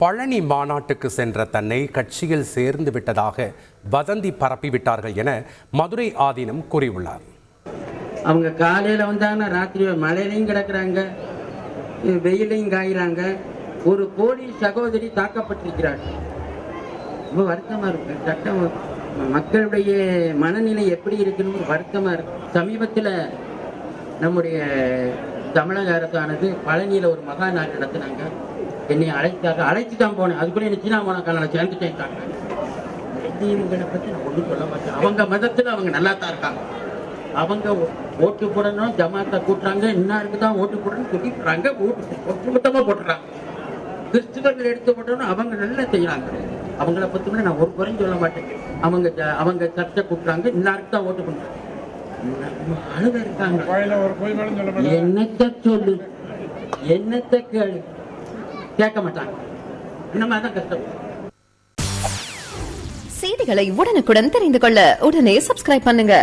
பழனி மாநாட்டுக்கு சென்ற தன்னை கட்சியில் சேர்ந்து விட்டதாக வதந்தி பரப்பிவிட்டார்கள் என மதுரை ஆதீனம் கூறியுள்ளார். அவங்க காலையில் வந்தாங்கன்னா ராத்திரி மழையிலையும் கிடக்குறாங்க, வெயிலையும் காய்கிறாங்க. ஒரு போலீஸ் சகோதரி தாக்கப்பட்டிருக்கிறார். ரொம்ப வருத்தமாக இருக்கு. சட்டம் மக்களுடைய மனநிலை எப்படி இருக்குன்னு வருத்தமாக இருக்கு. சமீபத்தில் நம்முடைய தமிழக அரசானது பழனியில் ஒரு மகா நாள் நடத்தினாங்க. என்னை அழைத்து தான் போனேன். அதுக்குள்ள என்ன சீனா போனாக்கான சேர்ந்துட்டேன். இவங்களை பற்றி நான் ஒன்றும் சொல்ல மாட்டேன். அவங்க மதத்தில் அவங்க நல்லா தான் இருக்காங்க. அவங்க ஓட்டு போடணும், ஜமாத்தை கூட்டுறாங்க, இன்னாருக்கு தான் ஓட்டு போடணும் சொல்லிடுறாங்க. ஒட்டுமொத்தமாக போட்டுறாங்க. கிறிஸ்துவர்கள் எடுத்து போட்டோம்னா அவங்க நல்லா செய்யறாங்க. அவங்கள பற்றி நான் ஒரு குறையும் சொல்ல மாட்டேன். அவங்க சர்ச்சை கூட்டுறாங்க, இன்னாருக்கு தான் ஓட்டு பண்றாங்க. ஆளுங்க இருக்காங்க. என்னத்தை சொல்லு, என்னத்தை கேளு, கேட்க மாட்டாங்க. இந்த மாதிரிதான் கஷ்டம். செய்திகளை உடனுக்குடன் தெரிந்து கொள்ள உடனே சப்ஸ்கிரைப் பண்ணுங்க.